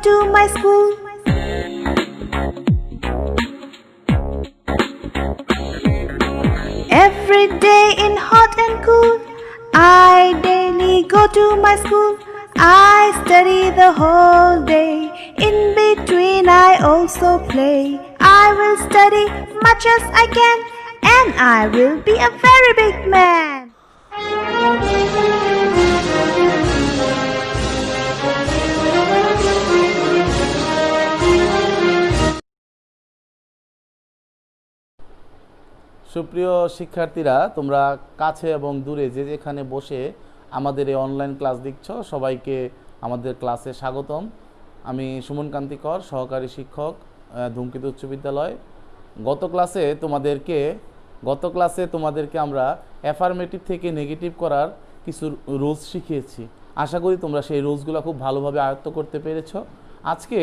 to my school. Every day in hot and cool, I daily go to my school. I study the whole day. In between I also play. I will study much as I can, and I will be a very big man. সুপ্রিয় শিক্ষার্থীরা, তোমরা কাছে এবং দূরে যে যেখানে বসে আমাদের এই অনলাইন ক্লাস দেখছো, সবাইকে আমাদের ক্লাসে স্বাগতম। আমি সুমন কান্তিকর, সহকারী শিক্ষক, ধূমকেতু উচ্চ বিদ্যালয়। গত ক্লাসে তোমাদেরকে আমরা অ্যাফার্মেটিভ থেকে নেগেটিভ করার কিছু রুলস শিখিয়েছি। আশা করি তোমরা সেই রুলসগুলো খুব ভালোভাবে আয়ত্ত করতে পেরেছো। আজকে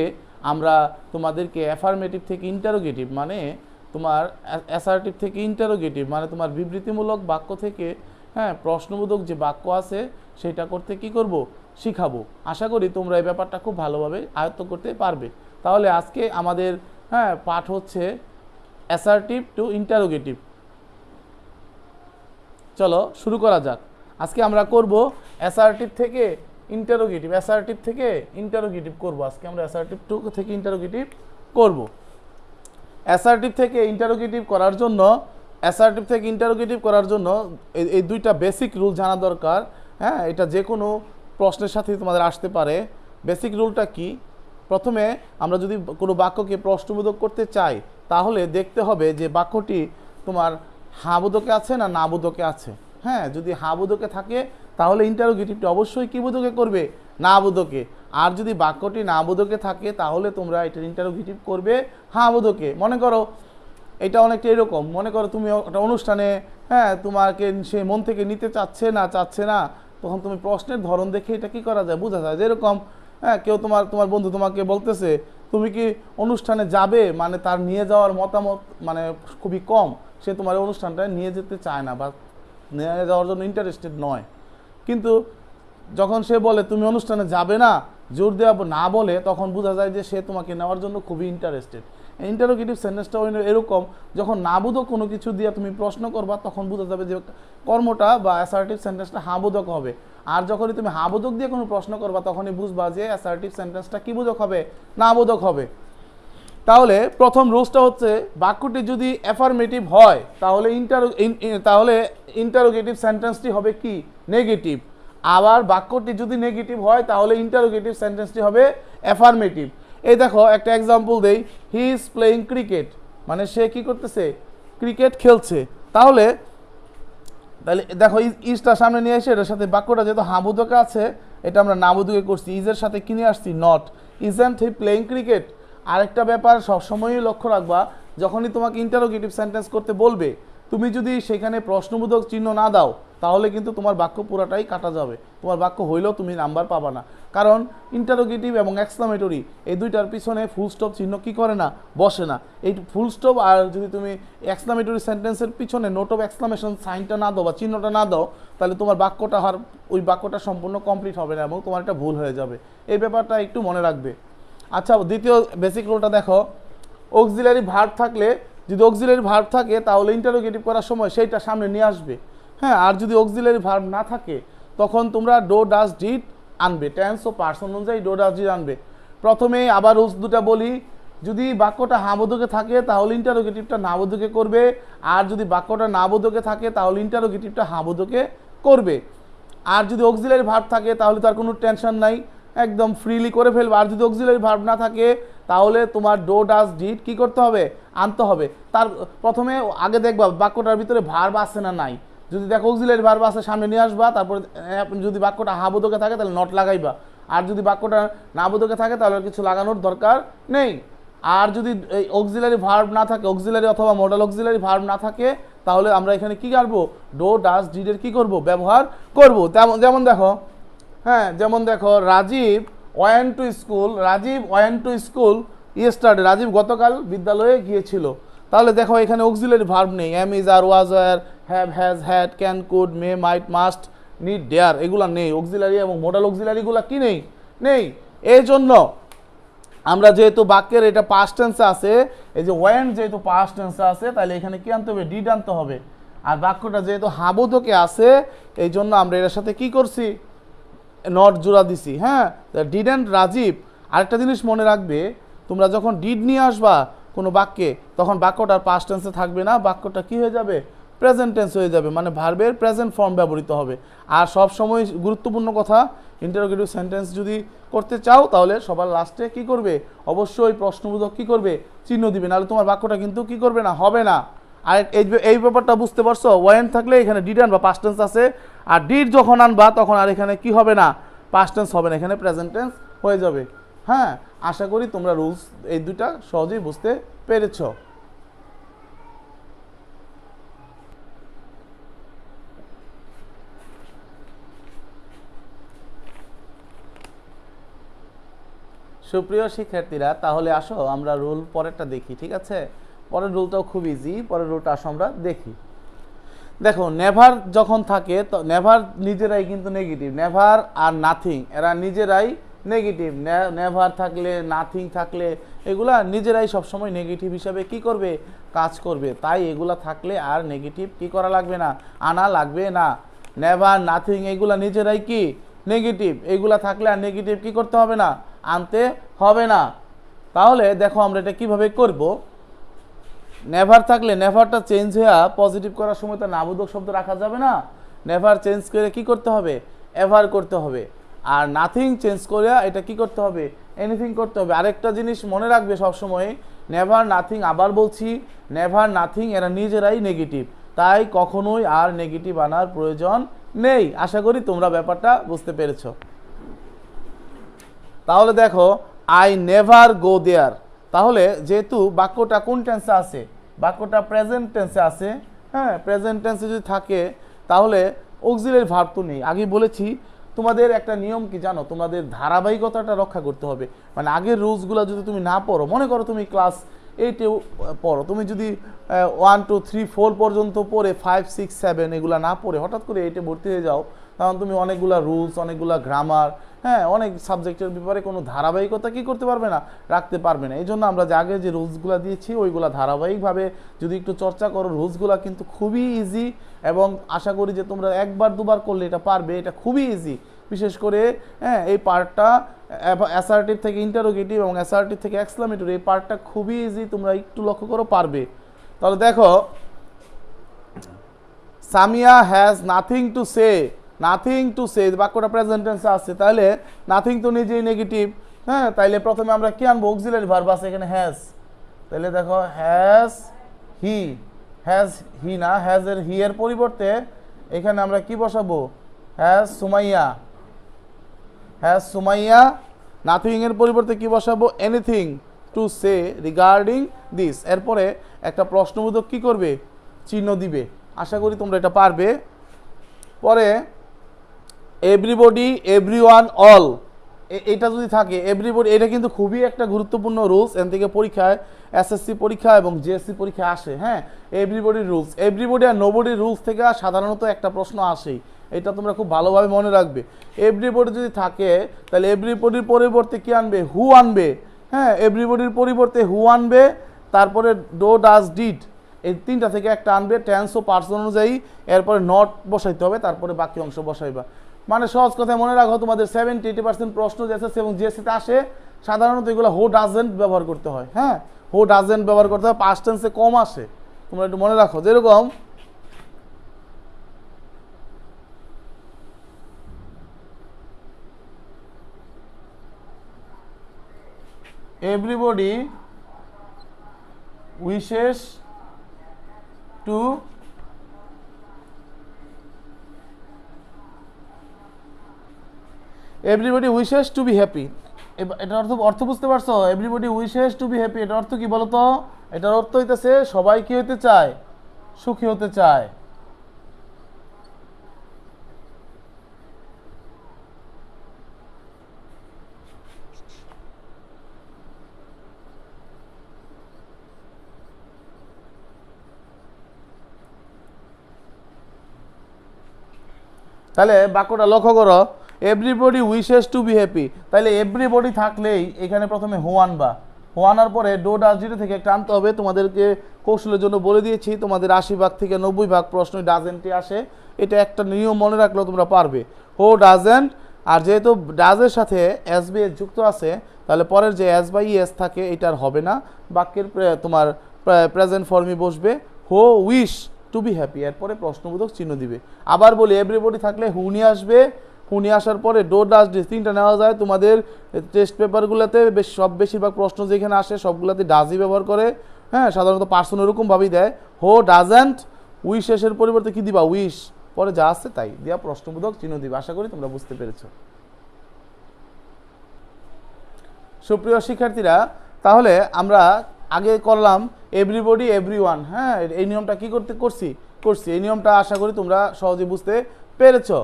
আমরা তোমাদেরকে অ্যাফার্মেটিভ থেকে ইন্টারোগেটিভ, মানে তোমার অ্যাসার্টিভ থেকে ইন্টারোগেটিভ, মানে তোমার বিবৃতিমূলক বাক্য থেকে প্রশ্নবোধক যে বাক্য আছে সেটা করতে কি করব, শিখাবো। আশা করি তোমরা এই ব্যাপারটা খুব ভালোভাবে আয়ত্ত করতে পারবে। তাহলে আজকে আমাদের পাঠ হচ্ছে অ্যাসার্টিভ টু ইন্টারোগেটিভ। চলো শুরু করা যাক। আজকে আমরা করব অ্যাসার্টিভ থেকে ইন্টারোগেটিভ, অ্যাসার্টিভ থেকে ইন্টারোগেটিভ করব। আজকে আমরা অ্যাসার্টিভ টু থেকে ইন্টারোগেটিভ করব। অ্যাসার্টিভ থেকে ইন্টারোগেটিভ করার জন্য এই দুইটা বেসিক রুল জানা দরকার। এটা যে কোনো প্রশ্নের সাথে তোমাদের আসতে পারে। বেসিক রুলটা কি? প্রথমে আমরা যদি কোনো বাক্যকে প্রশ্নবোধক করতে চাই, তাহলে দেখতে হবে যে বাক্যটি তোমার হ্যাঁ বোধকে আছে না না বোধকে আছে। যদি হ্যাঁ বোধকে থাকে তাহলে ইন্টারোগেটিভটা অবশ্যই কি বোধকে করবে, না বোধকে। আর যদি বাক্যটি না বোধকে থাকে তাহলে তোমরা এটার ইন্টারোগেটিভ করবে হ্যাঁ বোধকে। মনে করো এটা অনেকটা এরকম, মনে করো তুমি একটা অনুষ্ঠানে তোমাকে সে মন থেকে নিতে চাচ্ছে না, তখন তুমি প্রশ্নের ধরন দেখে এটা কি করা যায়, বোঝা যায়। যেরকম কেউ তোমার বন্ধু তোমাকে বলতেছে তুমি কি অনুষ্ঠানে যাবে, মানে তার নিয়ে যাওয়ার মতামত মানে খুবই কম, সে তোমার অনুষ্ঠানটায় নিয়ে যেতে চায় না বা নিয়ে যাওয়ার জন্য ইন্টারেস্টেড নয়। কিন্তু যখন সে বলে তুমি অনুষ্ঠানে যাবে না, জোর দেওয়া না বলে, তখন বোঝা যায় যে সে তোমাকে নেওয়ার জন্য খুবই ইন্টারেস্টেড। ইন্টারোগেটিভ সেন্টেন্সটা এরকম, যখন নাবোধক কোনো কিছু দিয়ে তুমি প্রশ্ন করবা তখন বোঝা যাবে যে কর্মটা বা অ্যাসার্টিভ সেন্টেন্সটা হাবোধক হবে। আর যখনই তুমি হাবোধক দিয়ে কোনো প্রশ্ন করবা তখনই বুঝবা যে অ্যাসার্টিভ সেন্টেন্সটা কি বোধক হবে, নাবোধক হবে। তাহলে প্রথম রুলসটা হচ্ছে বাক্যটি যদি অ্যাফার্মেটিভ হয় তাহলে ইন্টারোগেটিভ সেন্টেন্সটি হবে কি, নেগেটিভ। আবার বাক্যটি যদি নেগেটিভ হয় তাহলে ইন্টারোগেটিভ সেন্টেন্সটি হবে অ্যাফার্মেটিভ। এই দেখো একটা এক্সাম্পল দেই, হি ইজ প্লেয়িং ক্রিকেট, মানে সে কি করতেছে, ক্রিকেট খেলছে। তাহলে দেখো ইজটা সামনে নিয়ে এসে এটার সাথে বাক্যটা যেহেতু হাবোধকে আছে, এটা আমরা নাবোধকে করছি, ইজের সাথে কি নিয়ে আসছি, not. Isn't he playing cricket. আরেকটা ব্যাপার সবসময়ই লক্ষ্য রাখবা, যখনই তোমাকে ইন্টারোগেটিভ সেন্টেন্স করতে বলবে, তুমি যদি সেখানে প্রশ্নবোধক চিহ্ন না দাও তাহলে কিন্তু তোমার বাক্য পুরাটাই কাটা যাবে, তোমার বাক্য হইলেও তুমি নাম্বার পাবা না। কারণ ইন্টারোগেটিভ এবং এক্সক্লামেটরি এই দুইটার পিছনে ফুল স্টপ চিহ্ন কি করে না, বসে না। এই ফুল স্টপ আর যদি তুমি এক্সক্লামেটরি সেন্টেন্সের পিছনে নোট অফ এক্সক্লামেশন সাইনটা না দাও বা চিহ্নটা না দাও, তাহলে তোমার ওই বাক্যটা সম্পূর্ণ কমপ্লিট হবে না এবং তোমার একটা ভুল হয়ে যাবে। এই ব্যাপারটা একটু মনে রাখবে। আচ্ছা, দ্বিতীয় বেসিক রুলটা দেখো, অক্সিলারি ভার্ব থাকলে, যদি অক্সিলারি ভার্ব থাকে তাহলে ইন্টারোগেটিভ করার সময় সেইটা সামনে নিয়ে আসবে। আর যদি অক্সিলারি ভার্ব না থাকে তখন তোমরা ডো ডাজ ডিড আনবে, টেন্স ও পার্সন অনুযায়ী ডো ডাজ ডিড আনবে। প্রথমে আবার রুলস দুটা বলি, যদি বাক্যটা হাবোধকে থাকে তাহলে ইন্টারোগেটিভটা নাবোধকে করবে, আর যদি বাক্যটা নাবোধকে থাকে তাহলে ইন্টারোগেটিভটা হাবোধকে করবে। আর যদি অক্সিলারি ভার্ব থাকে তাহলে তার কোনো টেনশন নাই, একদম ফ্রিলি করে ফেলবে। আর যদি অক্সিলারি ভার্ব না থাকে তাহলে তোমার ডো ডাজ ডিড কি করতে হবে, আনতে হবে। তার প্রথমে আগে দেখবা বাক্যটার ভিতরে ভার্ব আছে না নাই। যদি দেখো অক্সিলারি ভার্ব আছে সামনে নিয়ে আসবা, তারপরে যদি বাক্যটা হাবোধকে থাকে তাহলে নট লাগাইবা। আর যদি বাক্যটা নাবোধকে থাকে তাহলে কিছু লাগানোর দরকার নেই। আর যদি এই অক্সিলারি ভার্ব না থাকে, অক্সিলারি অথবা মডেল অক্সিলারি ভার্ব না থাকে, তাহলে আমরা এখানে কি করব, ডো ডাজ ডিডের কি করব, ব্যবহার করব। যেমন দেখো Rajib went to school yesterday, Rajib গতকাল বিদ্যালয়ে গিয়েছিল। তাহলে দেখো এখানে অক্সিলারি ভার্ব নেই, am, is, are, was, were, have, has, had, can, could, may, might, must, need, dare, এগুলা নেই। অক্সিলারি এবং মডেল অক্সিলারিগুলা কি নেই, এই জন্য আমরা যেহেতু বাক্যের এটা পাস্ট টেন্সে আছে, এই যে ওয়েন্ট যেহেতু পাস্ট টেন্সে আছে, তাহলে এখানে কি আনতে হবে? ডিড আনতে হবে। আর বাক্যটা যেহেতু হাবোধকে আছে, এই জন্য আমরা এর সাথে কি করছি? নট জোড়া দিছি। হ্যাঁ, ডিডেন্ট রাজীব। আরেকটা জিনিস মনে রাখবে, তোমরা যখন ডিড নিয়ে আসবা কোনো বাক্যে, তখন বাক্যটার পাস্ট টেন্সে থাকবে না, বাক্যটা কি হয়ে যাবে? প্রেজেন্ট টেন্স হয়ে যাবে, মানে ভার্বের প্রেজেন্ট ফর্ম ব্যবহৃত হবে। আর সব সময় গুরুত্বপূর্ণ কথা, ইন্টারোগেটিভ সেন্টেন্স যদি করতে চাও তাহলে সবার লাস্টে কি করবে? অবশ্যই প্রশ্নবোধক কি করবে? চিহ্ন দিবে, নাহলে তোমার বাক্যটা কিন্তু কি করবে না? হবে না। আর এই ব্যাপারটা বুঝতে পারছো? ওয়েন থাকলে এখানে ডিড আনবা, পাস্ট টেন্স আছে। আর ডিড যখন আনবা তখন আর এখানে কি হবে না? পাস্ট টেন্স হবে না, এখানে প্রেজেন্ট টেন্স হয়ে যাবে। হ্যাঁ, আশা করি তোমরা রুলস এই দুটা সহজেই বুঝতে পেরেছো। সুপ্রিয় শিক্ষার্থীরা, তাহলে আসো আমরা রুল পরেরটা দেখি, ঠিক আছে? পরের রুলটাও খুব ইজি, পরের রুলটা আসো আমরা দেখি। দেখো, নেভার যখন থাকে তো নেভার নিজেরাই কিন্তু নেগেটিভ, নেভার আর নাথিং এরা নিজেরাই নেগেটিভ। নেভার থাকলে, নাথিং থাকলে এগুলা নিজেরাই সবসময় নেগেটিভ হিসাবে কি করবে? কাজ করবে। তাই এগুলা থাকলে আর নেগেটিভ কি করা লাগবে না? আনা লাগবে না। নেভার, নাথিং এগুলা নিজেরাই কি নেগেটিভ, এগুলা থাকলে আর নেগেটিভ কি করতে হবে না? আনতে হবে না। তাহলে দেখো আমরা এটা কিভাবে করব। নেভার থাকলে নেভারটা চেঞ্জ হয়ে পজিটিভ করার সময় তো নাবোধক শব্দ রাখা যাবে না, নেভার চেঞ্জ করে কি করতে হবে? এভার করতে হবে। আর নাথিং চেঞ্জ করে এটা কি করতে হবে? এনিথিং করতে হবে। আরেকটা জিনিস মনে রাখবে সবসময়, নেভার, নাথিং, আবার বলছি, নেভার, নাথিং এরা নিজেরাই নেগেটিভ, তাই কখনোই আর নেগেটিভ আনার প্রয়োজন নেই। আশা করি তোমরা ব্যাপারটা বুঝতে পেরেছো। তাহলে দেখো, আই নেভার গো দেয়ার। তাহলে যেহেতু বাক্যটা কোন টেন্সে আছে? বাক্যটা প্রেজেন্ট টেন্সে আছে। হ্যাঁ, প্রেজেন্ট টেন্সে যদি থাকে তাহলে অক্সিলারি ভার্ব তো নেই। আগে বলেছি তোমাদের একটা নিয়ম কি জানো? তোমাদের ধারাবাহিকতাটা রক্ষা করতে হবে। মানে আগের রুলসগুলো যদি তুমি না পড়ো, মনে করো তুমি ক্লাস 8-এ পড়ো, তুমি যদি 1, 2, 3, 4 পর্যন্ত পড়ে 5, 6, 7 এগুলো না পড়ে হঠাৎ করে 8-এ ভর্তি হয়ে যাও, তখন তুমি অনেকগুলা রুলস, অনেকগুলা গ্রামার, হ্যাঁ, অনেক সাবজেক্টের ব্যাপারে কোনো ধারাবাহিকতা কি করতে পারবে না? রাখতে পারবে না। এই জন্য আমরা যে আগে যে রুলসগুলো দিয়েছি ওইগুলো ধারাবাহিকভাবে যদি একটু চর্চা করো, রুলসগুলো কিন্তু খুবই ইজি, এবং আশা করি যে তোমরা একবার দুবার করলে এটা পারবে। এটা খুবই ইজি, বিশেষ করে হ্যাঁ এই পার্টটা অ্যাসার্টিভ থেকে ইন্টারোগেটিভ এবং অ্যাসার্টিভ থেকে এক্সক্লামেটরি, এই পার্টটা খুবই ইজি, তোমরা একটু লক্ষ্য করো পারবে। তাহলে দেখো, Samia has nothing to say. Nothing to say বাক্যটা প্রেজেন্ট টেন্সে আছে, তাহলে নাথিং তো নিজেই নেগেটিভ। হ্যাঁ, তাইলে প্রথমে আমরা কি আনবো? অক্সিলারি ভার্ব আছে এখানে হ্যাজ। তাহলে দেখো, হ্যাজ হি, হ্যাজ হি না, হ্যাজ এর হি এর পরিবর্তে এখানে আমরা কি বসাবো? Has Sumaiya, has Sumaiya. Nothing এর পরিবর্তে কি বসাবো? Anything to say regarding this. এরপরে একটা প্রশ্নবোধক কি করবে? চিহ্ন দিবে। আশা করি তোমরা এটা পারবে। পরে এভরিবডি, এভরিওয়ান, অল, এটা যদি থাকে এভরিবডি, এটা কিন্তু খুবই একটা গুরুত্বপূর্ণ রুলস। এর থেকে পরীক্ষায় এসএসসি পরীক্ষা এবং জিএসসি পরীক্ষা আসে। হ্যাঁ, এভরিবডির রুলস, এভরিবডি আর নোবডির রুলস থেকে সাধারণত একটা প্রশ্ন আসেই, এটা তোমরা খুব ভালোভাবে মনে রাখবে। এভরিবডি যদি থাকে তাহলে এভরিবডির পরিবর্তে কি আনবে? হু আনবে। হ্যাঁ, এভরিবডির পরিবর্তে হু আনবে, তারপরে ডো, ডাজ, ডিড, এই তিনটা থেকে একটা আনবে টেন্স ও পার্সন অনুযায়ী। এরপরে নট বসাইতে হবে, তারপরে বাকি অংশ বসাইবা। মানে সহজ কথায় মনে রাখো, তোমাদের 70-80% প্রশ্ন যে এসএসসি এবং জিএসসিতে আসে সাধারণত এগুলো হো ডাজেন্ট ব্যবহার করতে হয়। হ্যাঁ, হো ডাজেন্ট ব্যবহার করতে হয়, পাস্ট টেন্সে কম আসে, তোমরা একটু মনে রাখো। যেরকম everybody wishes to everybody wishes to be happy। এটার অর্থ বুঝতে পারছো? everybody wishes to be happy, এটার অর্থ কি বলো তো? এটার অর্থ হইতেছে সবাই কি হতে চায়? সুখী হতে চায়। তাহলে বাক্যটা লক্ষ্য করো, everybody wishes to be happy, তাহলে এভরিবডি থাকলেই এখানে প্রথমে হু আনবা, হু আনার পরে ডো ডাজ ডিড থেকে একটা আনতে হবে। তোমাদেরকে কৌশলের জন্য বলে দিয়েছি, তোমাদের 80 ভাগ থেকে 90 ভাগ প্রশ্নই ডাজেন্টে আসে, এটা একটা নিয়ম মনে রাখলেও তোমরা পারবে। হো ডাজেন্ট, আর যেহেতু ডাজের সাথে এস বি এস যুক্ত আছে, তাহলে পরের যে এস বাই এস থাকে এটার হবে না, বাক্যের তোমার প্রেজেন্ট ফর্মে বসবে হো উইশ টু বি হ্যাপি, এরপরে প্রশ্নবোধক চিহ্ন দিবে। আবার বলি এভরিবডি থাকলে হু নিয়ে আসবে, হু নিয়ে আসার পরে ডো ডাজ ডিড, তিনটা নেওয়া যায়। তোমাদের টেস্ট পেপারগুলোতে বেশিরভাগ প্রশ্ন যেখানে আসে সবগুলোতে ডাজই ব্যবহার করে, হ্যাঁ, সাধারণত পার্সন এরকমভাবেই দেয়। হো ডাজেন্ট উইশের পরিবর্তে কি দিবা, উইশ, পরে যা আসছে তাই দিয়া প্রশ্নবোধক চিহ্ন দিবা। আশা করি তোমরা বুঝতে পেরেছো। সুপ্রিয় শিক্ষার্থীরা, তাহলে আমরা আগে করলাম এভরিবডি এভরিওয়ান, হ্যাঁ, এই নিয়মটা কি করছি, এই নিয়মটা আশা করি তোমরা সহজে বুঝতে পেরেছো।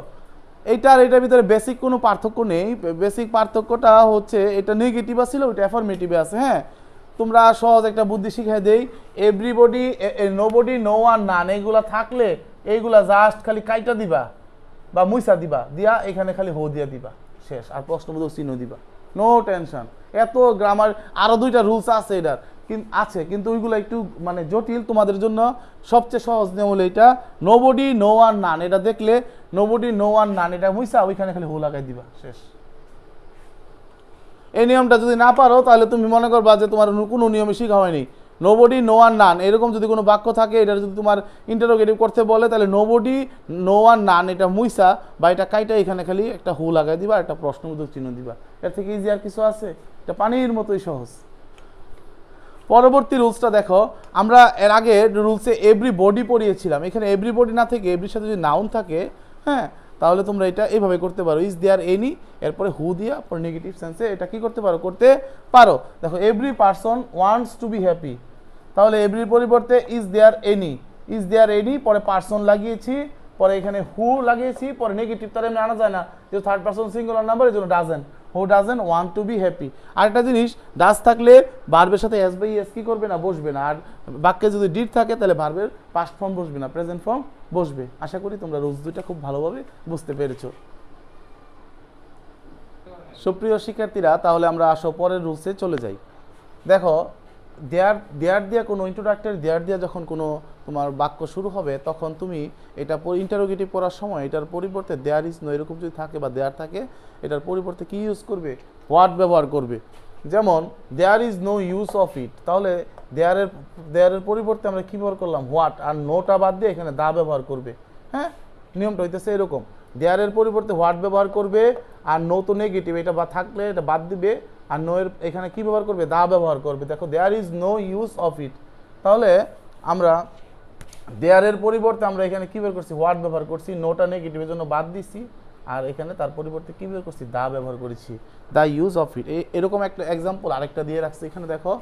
এইটার এটার ভিতরে বেসিক কোনো পার্থক্য নেই, বেসিক পার্থক্যটা হচ্ছে এটা নেগেটিভ আছিল, ওইটা অ্যাফার্মেটিভে আছে। হ্যাঁ, তোমরা সহজ একটা বুদ্ধি শিখিয়ে দেই, এভরিবডি, নোবডি, নো ওয়ান, নান, এইগুলা থাকলে এইগুলা জাস্ট খালি কাইটা দিবা বা মুইসা দিবা, দিয়া এখানে খালি হো দিয়া দিবা, শেষ। আর প্রশ্নবোধক চিহ্ন দিবা, নো টেনশন। এত গ্রামার, আরও 2টা রুলস আছে এটার, আছে কিন্তু ওইগুলো একটু মানে জটিল। তোমাদের জন্য সবচেয়ে সহজ নিয়ম হলো এটা, নোবডি, নো ওয়ান, নান, এটা দেখলে নোবডি, নো ওয়ান, নান, এটা মুইসা ওইখানে খালি হো লাগাই দিবা, শেষ। এই নিয়মটা যদি না পারো তাহলে তুমি মনে করবা যে তোমার কোনো নিয়মে শেখা হয়নি। নোবডি, নো ওয়ান, নান, এরকম যদি কোনো বাক্য থাকে, এটা যদি তোমার ইন্টারোগেটিভ করতে বলে, তাহলে নোবডি, নো ওয়ান, নান, এটা মুইসা বা এটা কাইটা এখানে খালি একটা হু লাগাই দিবা, একটা প্রশ্নবোধক চিহ্ন দিবা। এর থেকে ইজি আর কিছু আছে? এটা পানির মতোই সহজ। পরবর্তী রুলসটা দেখো, আমরা এর আগে রুলসে এভরিবডি পড়িয়েছিলাম, এখানে এভরিবডি না থেকে এভরির সাথে যদি নাউন থাকে, হ্যাঁ, তাহলে তোমরা এটা এইভাবে করতে পারো, ইজ দেয়ার এনি, এরপরে হু দিয়া পরে নেগেটিভ সেন্সে এটা কি করতে পারো। দেখো every person wants to be happy, তাহলে এভরির পরিবর্তে ইজ দেয়ার এনি, পরে পারসন লাগিয়েছি, পরে এখানে হু লাগিয়েছি, পরে নেগেটিভ, তার এমনি আনা যায় না, যে থার্ড পারসন সিঙ্গুলার নাম্বার, এই জন্য doesn't, who doesn't want to be happy. আরেকটা জিনিস, ডাজ থাকলে ভার্বের সাথে এস বাই এস কি করবে না, বসবে না। আর বাক্যে যদি ডিড থাকে তাহলে ভার্বের পাস্ট ফর্ম বসবে না, প্রেজেন্ট ফর্ম বসবে। আশা করি তোমরা রুলস দুইটা খুব ভালোভাবে বুঝতে পেরেছো। সুপ্রিয় শিক্ষার্থীরা, তাহলে আমরা আসো পরের রুলসে চলে যাই। দেখো দেয়ার দিয়া কোনো ইন্ট্রোডাক্টরি দেয়ার দিয়া যখন কোনো তোমার বাক্য শুরু হবে, তখন তুমি এটা ইন্টারোগেটিভ করার সময় এটার পরিবর্তে দেয়ার ইজ নো এরকম যদি থাকে বা দেয়ার থাকে, এটার পরিবর্তে কি ইউজ করবে, হোয়াট ব্যবহার করবে। যেমন there is no use of it, তাহলে দেয়ারের পরিবর্তে আমরা কী ব্যবহার করলাম, হোয়াট, আর নোটা বাদ দিয়ে এখানে দা ব্যবহার করবে। হ্যাঁ, নিয়মটা হইতেছে এরকম, দেয়ারের পরিবর্তে হোয়াট ব্যবহার করবে, আর নো তো নেগেটিভ, এটা বা থাকলে এটা বাদ দিবে, আর নো এর এখানে কি ব্যবহার করবে, দা ব্যবহার করবে। দেখো there is no use of it, তাহলে আমরা দেয়ারের পরিবর্তে আমরা এখানে কি ব্যবহার করছি, হোয়াট ব্যবহার করছি, নোটা নেগেটিভের জন্য বাদ দিছি, আর এখানে তার পরিবর্তে কি ব্যবহার করছি, দা ব্যবহার করেছি, দ্য ইউজ অফ ইট। এরকম একটা এক্সাম্পল আরেকটা দিয়ে রাখছি এখানে। দেখো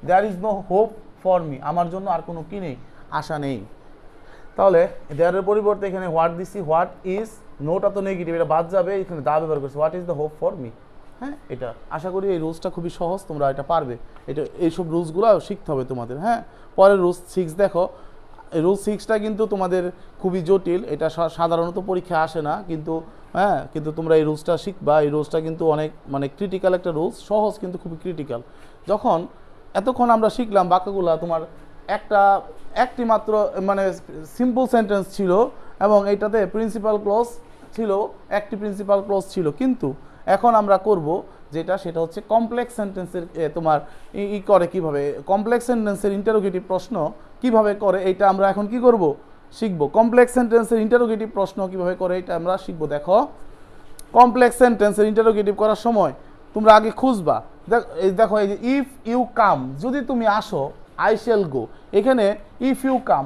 there is no hope for me, আমার জন্য আর কোনো কি নেই, আশা নেই। তাহলে দেয়ারের পরিবর্তে এখানে হোয়াট দিছি, হোয়াট ইজ, নোটা তো নেগেটিভ, এটা বাদ যাবে, এখানে দা ব্যবহার করছি, what is the hope for me. হ্যাঁ, এটা আশা করি এই রুলসটা খুবই সহজ, তোমরা এটা পারবে। এটা এইসব রুলসগুলো শিখতে হবে তোমাদের। হ্যাঁ, পরের রুলস 6 দেখো, এই রুল 6টা কিন্তু তোমাদের খুবই জটিল, এটা সাধারণত পরীক্ষা আসে না, কিন্তু হ্যাঁ, কিন্তু তোমরা এই রুলসটা শিখবা। এই রুলসটা কিন্তু অনেক মানে ক্রিটিক্যাল একটা রুলস, সহজ কিন্তু খুবই ক্রিটিক্যাল। যখন এতক্ষণ আমরা শিখলাম বাক্যগুলো, তোমার একটি মাত্র মানে সিম্পল সেন্টেন্স ছিল, এবং এইটাতে প্রিন্সিপাল ক্লজ ছিল, একটি প্রিন্সিপাল ক্লজ ছিল, কিন্তু এখন আমরা করব যেটা, সেটা হচ্ছে কমপ্লেক্স সেন্টেন্সের তোমার করে কিভাবে, কমপ্লেক্স সেন্টেন্সের ইন্টারোগেটিভ প্রশ্ন কিভাবে করে, এইটা আমরা এখন কি করব, শিখব। কমপ্লেক্স সেন্টেন্সের ইন্টারোগেটিভ প্রশ্ন কিভাবে করে এটা আমরা শিখব। দেখো কমপ্লেক্স সেন্টেন্সের ইন্টারোগেটিভ করার সময় তোমরা আগে খুঁজবা, দেখো এই যে ইফ ইউ কাম, যদি তুমি আসো, আই শ্যাল গো, এখানে ইফ ইউ কাম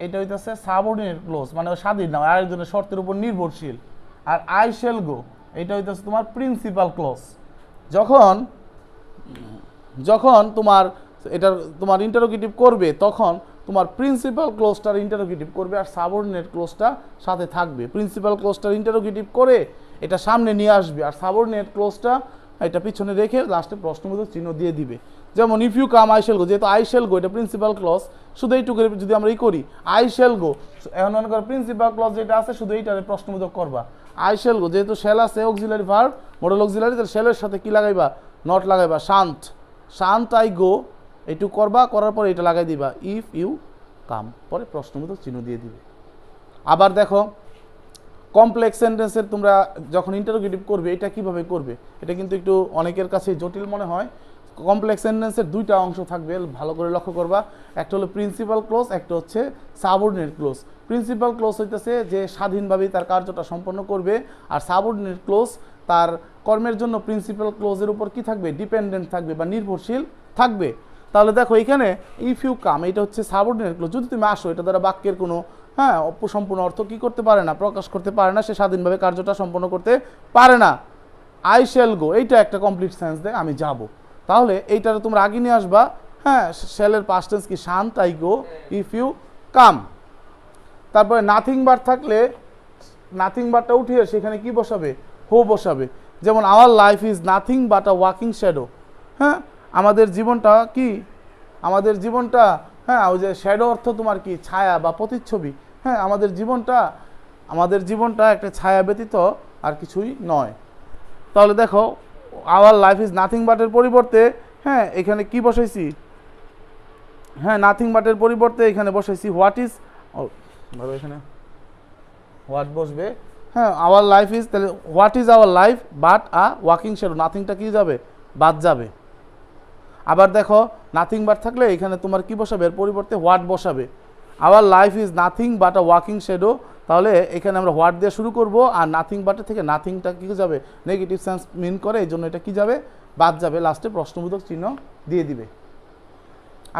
এটা হইতেছে সাবঅর্ডিনেট ক্লজ, মানে স্বাধীন না, আরেকজনের শর্তের উপর নির্ভরশীল। আর আই শ্যাল গো এটা হইতেছে তোমার প্রিন্সিপাল ক্লজ। যখন তোমার ইন্টারোগেটিভ করবে, তখন তোমার প্রিন্সিপাল ক্লোজটার ইন্টারোগেটিভ করবে, আর সাবঅর্ডিনেট ক্লোজটা সাথে থাকবে। প্রিন্সিপাল ক্লোজটার ইন্টারোগেটিভ করে এটা সামনে নিয়ে আসবে, আর সাবঅর্ডিনেট ক্লোজটা এটা পিছনে রেখে লাস্টে প্রশ্নবোধক চিহ্ন দিয়ে দিবে। যেমন if you come I shall go, যেহেতু আই শ্যাল গো এটা প্রিন্সিপাল ক্লজ, শুধু এইটুকু যদি আমরা করি আই শ্যাল গো, এখন মনে করো প্রিন্সিপাল ক্লজ যেটা আছে শুধু এইটারে প্রশ্নবোধক করবা, আই শ্যাল গো, যেহেতু শ্যাল আছে অক্সিলারি ভার্ব, মডেল অক্সিলারি, তাহলে শ্যালের সাথে কি লাগাইবা? নট লাগাইবা। শান্ত, শান্ত আই গো, এইটু করবা, করার পরে এটা লাগাই দিবা ইফ ইউ কাম, পরে প্রশ্নবোধক চিহ্ন দিয়ে দিবে। আবার দেখো কমপ্লেক্স সেন্টেন্সের তোমরা যখন ইন্টারোগেটিভ করবে এটা কিভাবে করবে, এটা কিন্তু একটু অনেকের কাছে জটিল মনে হয়। কমপ্লেক্স সেন্টেন্সের দুইটা অংশ থাকবে, ভালো করে লক্ষ্য করবা। একটা হলো প্রিন্সিপাল ক্লোজ, একটা হচ্ছে সাবঅর্ডিনেট ক্লোজ। প্রিন্সিপাল ক্লোজ হইতেছে যে স্বাধীনভাবে তার কার্যটা সম্পন্ন করবে, আর সাবঅর্ডিনেট ক্লোজ তার কর্মের জন্য প্রিন্সিপাল ক্লোজের উপর কি থাকবে? ডিপেন্ডেন্ট থাকবে বা নির্ভরশীল থাকবে। তাহলে দেখো এখানে ইফ ইউ কাম, এটা হচ্ছে সাবঅর্ডিনেট ক্লোজ। যদি তুমি আসো, এটা দ্বারা বাক্যের কোনো সম্পূর্ণ অর্থ কি করতে পারে না, প্রকাশ করতে পারে না, সে স্বাধীনভাবে কার্যটা সম্পন্ন করতে পারে না। আই শ্যাল গো, এইটা একটা কমপ্লিট সেন্স দেয়, আমি যাব। তাহলে এইটারে তোমরা আগে নিয়ে আসবা। শ্যালের পাস্ট টেন্স কি? শান্ত I go if you come. তারপরে নাথিং বার থাকলে নাথিং বারটা উঠিয়ে সেখানে কি বসাবে? হো বসাবে। যেমন hour life is nothing but a walking shadow. আমাদের জীবনটা কি? আমাদের জীবনটা ওই যে শ্যাডো অর্থ তোমার কি? ছায়া বা প্রতিচ্ছবি। আমাদের জীবনটা একটা ছায়া ব্যতীত আর কিছুই নয়। তাহলে দেখো আওয়ার লাইফ ইজ নাথিং বাটের পরিবর্তে এখানে কি বসাইছি? নাথিং বাটের পরিবর্তে এখানে বসাইছি হোয়াট ইজ। ধরো এখানে হোয়াট বসবে। আওয়ার লাইফ ইজ, তাহলে what is our life but a walking shadow, নাথিংটা কি যাবে? বাদ যাবে। আবার দেখো নাথিং বাট থাকলে এখানে তোমার কি বসাবে? এর পরিবর্তে হোয়াট বসাবে। Hour life is nothing but a walking shadow, তাহলে এখানে আমরা হোয়াট দিয়ে শুরু করব, আর নাথিং বাটের থেকে নাথিংটা কি যাবে? নেগেটিভ সেন্স মিন করে, এই জন্য এটা কি যাবে? বাদ যাবে। লাস্টে প্রশ্নবোধক চিহ্ন দিয়ে দিবে।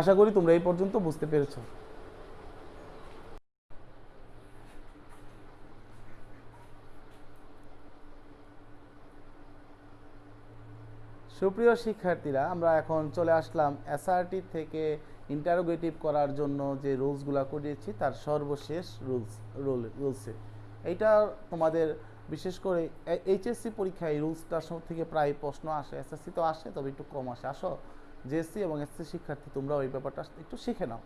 আশা করি তোমরা এই পর্যন্ত বুঝতে পেরেছ। সুপ্রিয় শিক্ষার্থীরা, আমরা এখন চলে আসলাম এসআরটি থেকে ইন্টারোগেটিভ করার জন্য যে রুলসগুলো করিয়েছি তার সর্বশেষ রুলসে। এইটা তোমাদের বিশেষ করে এইচএসসি পরীক্ষায় এই রুলসটার থেকে প্রায় প্রশ্ন আসে। এসএসসি তো আসে, তবে একটু কম আসে। আসো জেএসসি এবং এসএসসি শিক্ষার্থী, তোমরাও এই ব্যাপারটা একটু শিখে নাও।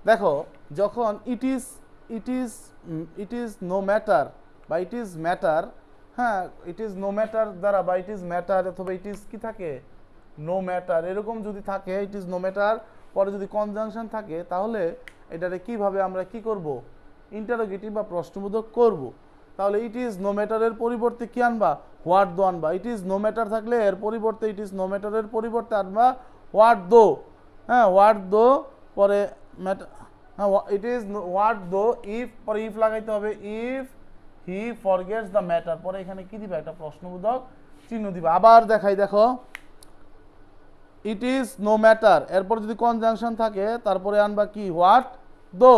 দেখো যখন ইট ইজ নো ম্যাটার বা it is matter, it is no matter দ্বারা বা ইট ইজ ম্যাটার অথবা ইট ইজ কি থাকে? নো ম্যাটার, এরকম যদি থাকে, ইট ইজ নো ম্যাটার পরে যদি কনজাংশন থাকে, তাহলে এটারে কিভাবে আমরা কি করব? ইন্টারোগেটিভ বা প্রশ্নবোধক করব। তাহলে ইট ইজ নো ম্যাটারের পরিবর্তে কি আনবা? হোয়াট দো আনবা। ইট ইজ নো ম্যাটার থাকলে এর পরিবর্তে ইট ইজ নো ম্যাটারের পরিবর্তে আনবা হোয়াট দো। হোয়াট দো পরে ম্যাটার, ইট ইজ হোয়াট দো, ইফ পরে ইফ লাগাইতে হবে, if he forgets the matter, পরে এখানে কি দিবা? একটা প্রশ্নবোধক চিহ্ন দিবা। আবার দেখাই, দেখো ইট ইজ নো ম্যাটার, এরপর যদি কনজাংশন থাকে তারপরে আনবা কি? হোয়াট দো।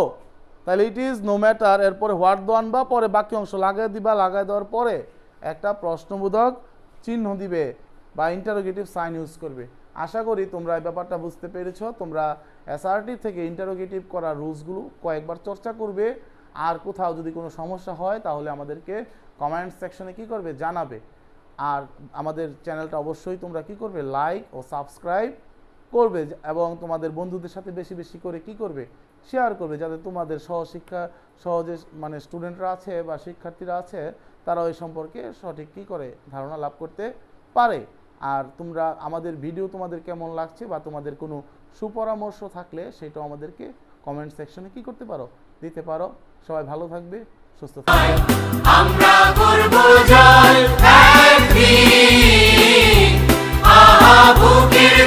তাহলে ইট ইজ নো ম্যাটার, এরপরে হোয়াট দো আনবা, পরে বাকি অংশ লাগাই দিবা। লাগাই দেওয়ার পরে একটা প্রশ্নবোধক চিহ্ন দিবে বা ইন্টারোগেটিভ সাইন ইউজ করবে। আশা করি তোমরা এই ব্যাপারটা বুঝতে পেরেছো। তোমরা এসআরটি থেকে ইন্টারোগেটিভ করার রুলসগুলো কয়েকবার চর্চা করবে। আর কোথাও যদি কোনো সমস্যা হয় তাহলে আমাদেরকে কমেন্ট সেকশনে কি করবে? জানাবে। আর আমাদের চ্যানেলটা অবশ্যই তোমরা কি করবে? লাইক ও সাবস্ক্রাইব করবে, এবং তোমাদের বন্ধুদের সাথে বেশি বেশি করে কি করবে? শেয়ার করবে, যাতে তোমাদের সহজে মানে স্টুডেন্টরা আছে বা শিক্ষার্থীরা আছে, তারা ওই সম্পর্কে সঠিক কি করে? ধারণা লাভ করতে পারে। আর তোমরা আমাদের ভিডিও তোমাদের কেমন লাগছে বা তোমাদের কোনো সুপরামর্শ থাকলে সেটাও আমাদেরকে কমেন্ট সেকশনে কি করতে পারো? দিতে পারো। সবাই ভালো থাকবে, সুস্থ থাকবে। আমরা করব জয় একদিন, বুকের